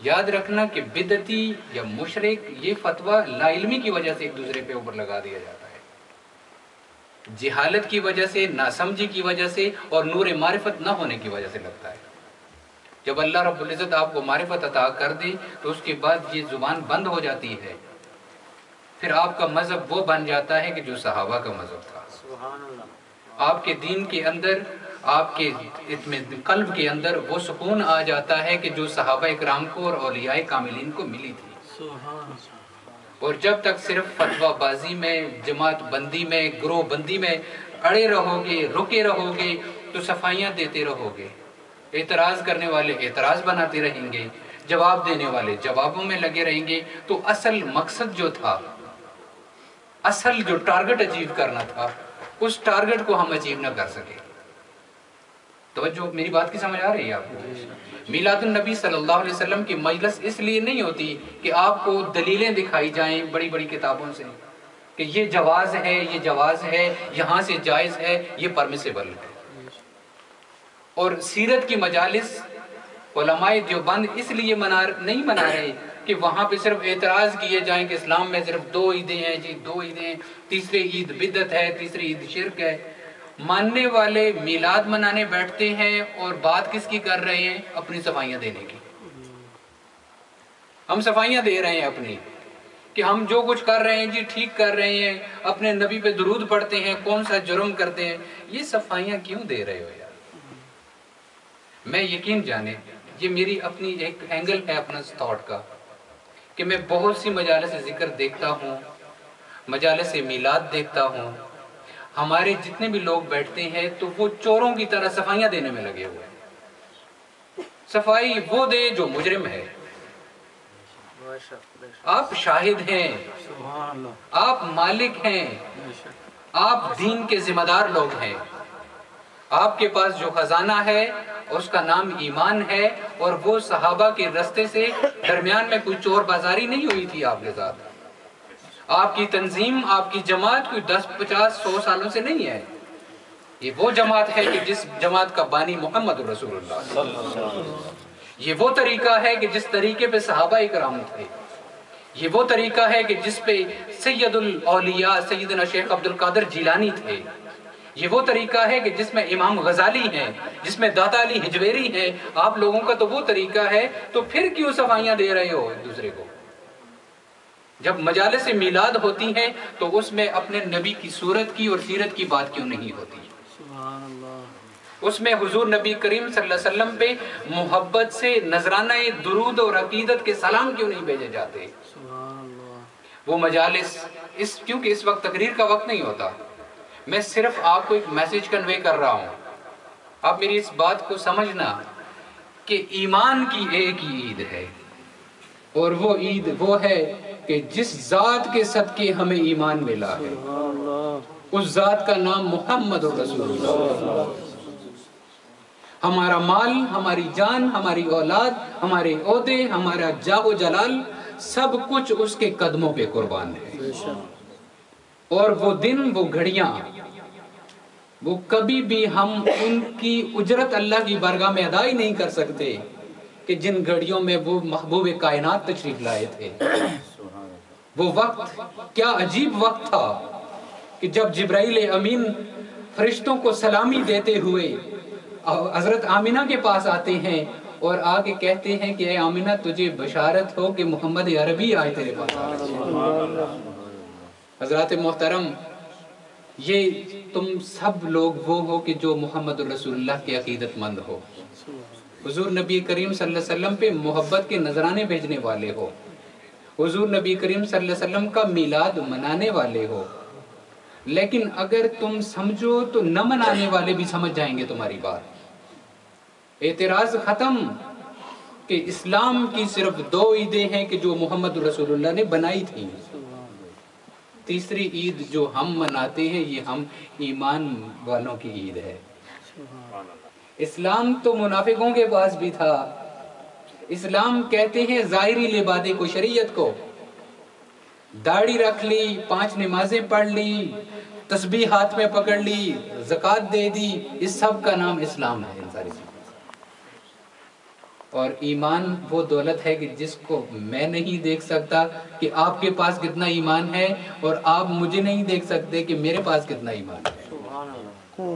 یاد رکھنا کہ بدعتی یا مشرک یہ فتویٰ لا علمی کی وجہ سے ایک دوسرے پہ اوپر لگا دیا جاتا ہے، جہالت کی وجہ سے، ناسمجھی کی وجہ سے اور نور معرفت نہ ہونے کی وجہ سے لگتا ہے۔ جب اللہ رب العزت آپ کو معرفت عطا کر دے تو اس کے بعد یہ زبان بند ہو جاتی ہے، پھر آپ کا مذہب وہ بن جاتا ہے کہ جو صحابہ کا مذہب تھا۔ آپ کے دین کے اندر، آپ کے قلب کے اندر وہ سکون آ جاتا ہے کہ جو صحابہ اکرام کو اور اولیاء کاملین کو ملی تھی۔ اور جب تک صرف فتویٰ بازی میں، جماعت بندی میں، گروہ بندی میں اڑے رہو گے، رکے رہو گے، تو صفائیاں دیتے رہو گے، اعتراض کرنے والے اعتراض بناتے رہیں گے، جواب دینے والے جوابوں میں لگے رہیں گے، تو اصل مقصد جو تھا، اصل جو ٹارگٹ اچیو کرنا تھا، اس ٹارگٹ کو ہم اچیو نہ کر سکے۔ توجہ میری بات کی سمجھ آ رہی ہے آپ کو؟ میلاد النبی صلی اللہ علیہ وسلم کی مجلس اس لیے نہیں ہوتی کہ آپ کو دلیلیں دکھائی جائیں بڑی بڑی کتابوں سے کہ یہ جواز ہے، یہ جواز ہے، یہاں سے جائز ہے، یہ پرمیسیبل ہے۔ اور سیرت کی مجالس علماء دیوبند اس لیے نہیں منا رہے کہ وہاں پہ صرف اعتراض کیے جائیں کہ اسلام میں صرف 2 عیدیں ہیں جی، 2 عیدیں، تیسری عید بدعت ہے، تیسری عید شرک ہے۔ ماننے والے میلاد منانے بیٹھتے ہیں اور بات کس کی کر رہے ہیں؟ اپنی صفائیاں دینے کی۔ ہم صفائیاں دے رہے ہیں اپنی، کہ ہم جو کچھ کر رہے ہیں جی ٹھیک کر رہے ہیں، اپنے نبی پہ درود پڑھتے ہیں، کون سا جرم کرتے ہیں، یہ صفائیاں کیوں دے رہے ہو یار؟ میں یقین جانے یہ میری اپنی ایک اینگل ہے اپنا تھاٹ کا، کہ میں بہت سی مجالس ذکر دیکھتا ہوں، مجالس میلاد دیکھتا ہوں، ہمارے جتنے بھی لوگ بیٹھتے ہیں تو وہ چوروں کی طرح صفائیاں دینے میں لگے ہوئے ہیں۔ صفائی وہ دے جو مجرم ہے۔ آپ شاہد ہیں، آپ مالک ہیں، آپ دین کے ذمہ دار لوگ ہیں، آپ کے پاس جو خزانہ ہے اس کا نام ایمان ہے، اور وہ صحابہ کے رستے سے درمیان میں کوئی چور بازاری نہیں ہوئی تھی آپ کے ساتھ۔ آپ کی تنظیم، آپ کی جماعت کوئی 10، 50، 100 سالوں سے نہیں ہے۔ یہ وہ جماعت ہے کہ جس جماعت کا بانی محمد رسول اللہ، یہ وہ طریقہ ہے کہ جس طریقے پہ صحابہ اکرام تھے، یہ وہ طریقہ ہے کہ جس پہ سید الاولیاء سیدنا شیخ عبد القادر جیلانی تھے، یہ وہ طریقہ ہے کہ جس میں امام غزالی ہیں، جس میں داتا علی حجویری ہیں۔ آپ لوگوں کا تو وہ طریقہ ہے، تو پھر کیوں صفائیاں دے رہے ہو ایک دوسرے کو؟ جب مجالس میلاد ہوتی ہیں تو اس میں اپنے نبی کی صورت کی اور سیرت کی بات کیوں نہیں ہوتی؟ اس میں حضور نبی کریم صلی اللہ علیہ وسلم پہ محبت سے نذرانہ درود اور عقیدت کے سلام کیوں نہیں بھیجے جاتے؟ وہ مجالس کیونکہ اس وقت تقریر کا وقت نہیں ہوتا، میں صرف آپ کو ایک میسج کنوے کر رہا ہوں۔ آپ میری اس بات کو سمجھنا کہ ایمان کی ایک ہی عید ہے، اور وہ عید وہ ہے کہ جس ذات کے صدقے ہمیں ایمان ملا ہے، اس ذات کا نام محمد رسول اللہ۔ ہمارا مال، ہماری جان، ہماری اولاد، ہمارے عہدے، ہمارا جاہ و جلال، سب کچھ اس کے قدموں پہ قربان ہے۔ اور وہ دن، وہ گھڑیاں، وہ کبھی بھی ہم ان کی اجرت اللہ کی بارگاہ میں ادا ہی نہیں کر سکتے کہ جن گھڑیوں میں وہ محبوب کائنات تشریف لائے تھے۔ وہ وقت کیا عجیب وقت تھا کہ جب جبرائیل امین فرشتوں کو سلامی دیتے ہوئے حضرت آمینہ کے پاس آتے ہیں اور آ کے کہتے ہیں کہ اے آمینہ تجھے بشارت ہو کہ محمد عربی آئے تیرے پاس۔ حضرات محترم، یہ تم سب لوگ وہ ہو کہ جو محمد رسول اللہ کے عقیدت مند ہو، حضور نبی کریم صلی اللہ علیہ وسلم پہ محبت کے نذرانے بھیجنے والے ہو، حضور نبی کریم صلی اللہ علیہ وسلم کا میلاد منانے والے ہو۔ لیکن اگر تم سمجھو تو نہ منانے والے بھی سمجھ جائیں گے تمہاری بات۔ اعتراض ختم کہ اسلام کی صرف 2 عیدیں ہیں کہ جو محمد رسول اللہ نے بنائی تھیں، تیسری عید جو ہم مناتے ہیں یہ ہم ایمان والوں کی عید ہے۔ اسلام تو منافقوں کے پاس بھی تھا۔ اسلام کہتے ہیں ظاہری لبادے کو، شریعت کو، داڑھی رکھ لی، 5 نمازیں پڑھ لی، تسبیح ہاتھ میں پکڑ لی، زکوٰۃ دے دی، اس سب کا نام اسلام ہے۔ ان ساری چیزوں اور ایمان وہ دولت ہے کہ جس کو میں نہیں دیکھ سکتا کہ آپ کے پاس کتنا ایمان ہے، اور آپ مجھے نہیں دیکھ سکتے کہ میرے پاس کتنا ایمان ہے۔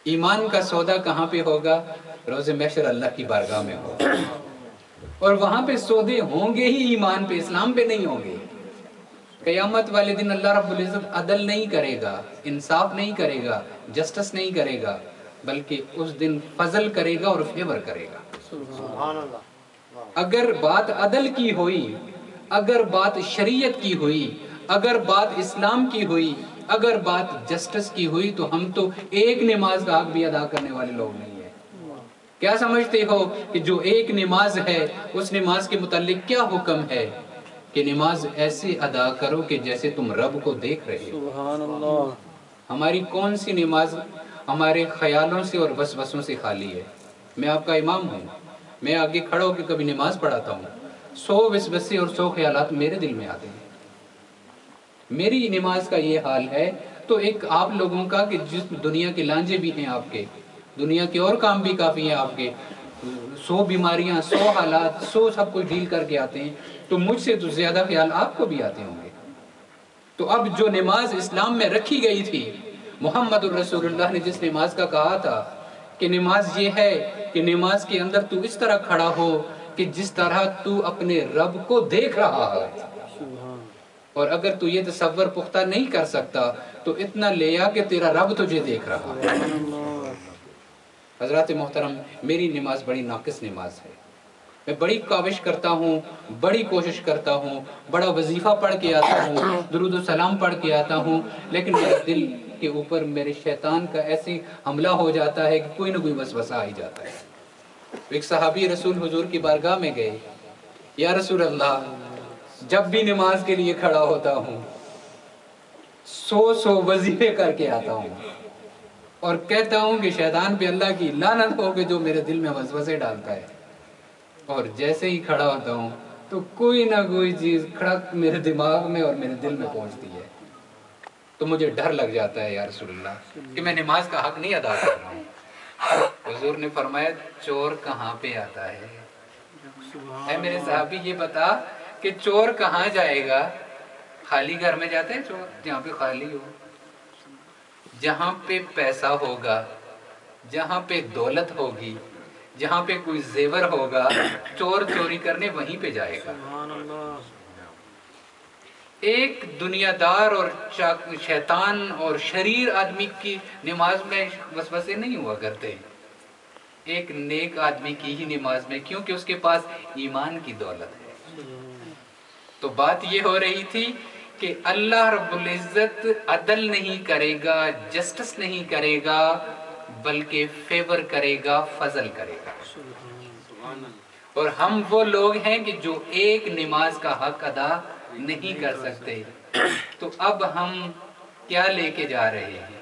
ایمان کا سودا کہاں پہ ہوگا؟ روز محشر اللہ کی بارگاہ میں ہوگا، اور وہاں پہ سودے ہوں گے ہی ایمان پہ، اسلام پہ نہیں ہوں گے۔ قیامت والے دن اللہ رب العزت عدل نہیں کرے گا، انصاف نہیں کرے گا، جسٹس نہیں کرے گا، بلکہ اس دن فضل کرے گا اور فیور کرے گا۔ اگر بات عدل کی ہوئی، اگر بات شریعت کی ہوئی، اگر بات اسلام کی ہوئی، اگر بات جسٹس کی ہوئی، تو ہم تو ایک نماز کا حق بھی ادا کرنے والے لوگ نہیں ہیں۔ کیا سمجھتے ہو کہ جو ایک نماز ہے اس نماز کے متعلق کیا حکم ہے؟ کہ نماز ایسے ادا کرو کہ جیسے تم رب کو دیکھ رہے ہو۔ سبحان اللہ۔ ہماری کون سی نماز ہمارے خیالوں سے اور وسوسوں سے خالی ہے؟ میں آپ کا امام ہوں، میں آگے کھڑا ہو کے کبھی نماز پڑھاتا ہوں، 100 وسوسے اور 100 خیالات میرے دل میں آتے ہیں۔ میری نماز کا یہ حال ہے تو ایک آپ لوگوں کا کہ جس دنیا کے لانجے بھی ہیں آپ کے، دنیا کے اور کام بھی کافی ہیں آپ کے، 100 بیماریاں، 100 حالات، 100 سب کچھ ڈیل کر کے آتے ہیں، تو مجھ سے تو زیادہ خیال آپ کو بھی آتے ہوں گے۔ تو اب جو نماز اسلام میں رکھی گئی تھی، محمد الرسول اللہ نے جس نماز کا کہا تھا کہ نماز یہ ہے کہ نماز کے اندر تو اس طرح کھڑا ہو کہ جس طرح تو اپنے رب کو دیکھ رہا ہے، اور اگر تو یہ تصور پختہ نہیں کر سکتا تو اتنا لیا کہ تیرا رب تجھے دیکھ رہا ہے۔ حضرات محترم، میری نماز بڑی ناقص نماز ہے، میں بڑی کاوش کرتا ہوں، بڑی کوشش کرتا ہوں، بڑا وظیفہ پڑھ کے آتا ہوں، درود و سلام پڑھ کے آتا ہوں، لیکن میرے دل کے اوپر میرے شیطان کا ایسی حملہ ہو جاتا ہے کہ کوئی نہ کوئی وسوسہ آ ہی جاتا ہے۔ ایک صحابی رسول حضور کی بارگاہ میں گئے، یا رسول اللہ، جب بھی نماز کے لیے کھڑا ہوتا ہوں 100 وظیفے کر کے آتا ہوں، اور کہتا ہوں کہ شیطان پہ اللہ کی لعنت ہو کہ جو میرے دل میں وسوسے ڈالتا ہے، اور جیسے ہی کھڑا ہوتا ہوں تو کوئی نہ کوئی چیز کھڑک میرے دماغ میں اور میرے دل میں پہنچتی ہے، تو مجھے ڈر لگ جاتا ہے یا رسول اللہ کہ میں نماز کا حق نہیں ادا کر رہا ہوں۔ حضور نے فرمایا چور کہاں پہ آتا ہے؟ اے میرے صحابی یہ بتا کہ چور کہاں جائے گا؟ خالی گھر میں جاتے ہیں چور؟ جہاں پہ خالی ہو، جہاں پہ پیسہ ہوگا، جہاں پہ دولت ہوگی، جہاں پہ کوئی زیور ہوگا، چور چوری کرنے وہیں پہ جائے گا۔ ایک دنیا دار اور شیطان اور شریر آدمی کی نماز میں وسوسے نہیں ہوا کرتے، ایک نیک آدمی کی ہی نماز میں، کیونکہ اس کے پاس ایمان کی دولت ہے۔ تو بات یہ ہو رہی تھی کہ اللہ رب العزت عدل نہیں کرے گا، جسٹس نہیں کرے گا، بلکہ فیور کرے گا، فضل کرے گا۔ اور ہم وہ لوگ ہیں کہ جو ایک نماز کا حق ادا نہیں کر سکتے، تو اب ہم کیا لے کے جا رہے ہیں؟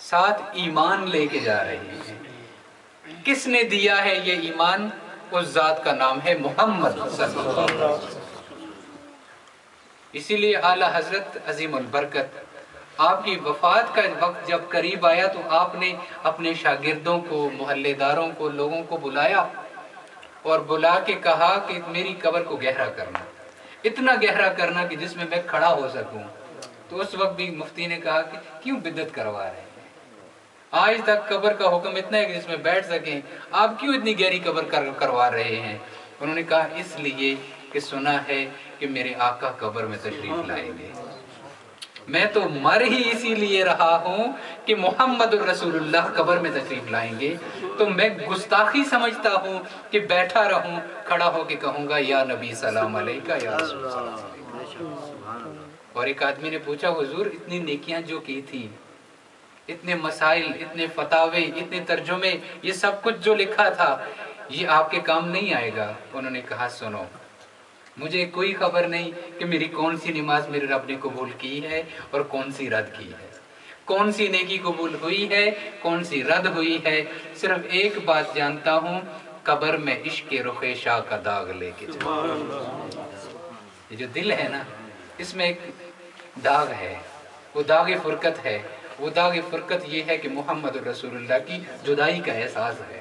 ساتھ ایمان لے کے جا رہے ہیں۔ کس نے دیا ہے یہ ایمان؟ اس ذات کا نام ہے محمد صلی اللہ علیہ وسلم۔ اسی لیے اعلیٰ حضرت عظیم البرکت آپ کی وفات کا وقت جب قریب آیا تو آپ نے اپنے شاگردوں کو، محلے داروں کو، لوگوں کو بلایا اور بلا کے کہا کہ میری قبر کو گہرا کرنا، اتنا گہرا کرنا کہ جس میں میں کھڑا ہو سکوں۔ تو اس وقت بھی مفتی نے کہا کہ کیوں بدعت کروا رہے ہیں؟ آج تک قبر کا حکم اتنا ہے کہ جس میں بیٹھ سکیں، آپ کیوں اتنی گہری قبر کروا رہے ہیں؟ انہوں نے کہا اس لیے کہ سنا ہے کہ میرے آقا قبر میں تشریف لائیں گے۔ میں تو مر ہی اسی لیے رہا ہوں کہ محمد الرسول اللہ قبر میں تشریف لائیں گے، تو میں گستاخی سمجھتا ہوں کہ بیٹھا رہوں، کھڑا ہو کے کہوں گا یا نبی سلام علیکہ، یا رسول سلام علیکہ۔ اور ایک آدمی نے پوچھا حضور اتنی نیکیاں جو کی تھی، اتنے مسائل، اتنے فتاوے، اتنے ترجمے، یہ سب کچھ جو لکھا تھا، یہ آپ کے کام نہیں آئے گا؟ انہوں نے کہا سنو، مجھے کوئی خبر نہیں کہ میری کون سی نماز میرے رب نے قبول کی ہے اور کون سی رد کی ہے، کون سی نیکی قبول ہوئی ہے، کون سی رد ہوئی ہے۔ صرف ایک بات جانتا ہوں، قبر میں عشق رخ شاہ کا داغ لے کے جاؤں۔ یہ جو دل ہے نا، اس میں ایک داغ ہے، وہ داغ فرقت ہے۔ وہ داغ فرقت یہ ہے کہ محمد رسول اللہ کی جدائی کا احساس ہے۔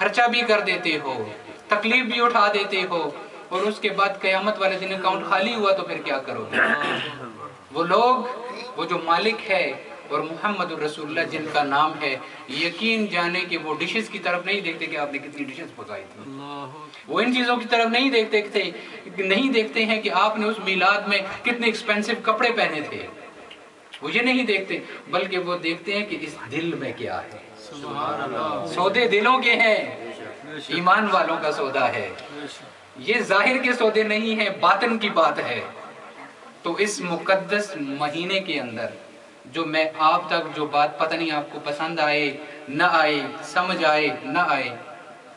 خرچہ بھی کر دیتے ہو، تکلیف بھی اٹھا دیتے ہو، اور اس کے بعد قیامت والے دن اکاؤنٹ خالی ہوا تو پھر کیا کرو گے؟ وہ لوگ، وہ جو مالک ہے اور محمد الرسول اللہ جن کا نام ہے، یقین جانے کہ وہ ڈشز کی طرف نہیں دیکھتے کہ آپ نے کتنی ڈشز پکائی تھی، وہ ان چیزوں کی طرف نہیں دیکھتے ہیں کہ آپ نے اس میلاد میں کتنے ایکسپینسو کپڑے پہنے تھے، وہ یہ نہیں دیکھتے، بلکہ وہ دیکھتے ہیں کہ اس دل میں کیا ہے۔ سودے دلوں کے ہیں، ایمان والوں کا سودا ہے، یہ ظاہر کے سودے نہیں ہیں، باطن کی بات ہے۔ تو اس مقدس مہینے کے اندر جو میں آپ تک جو بات، پتہ نہیں آپ کو پسند آئے نہ آئے، سمجھ آئے نہ آئے،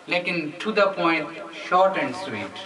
لیکن to the point, short and sweet,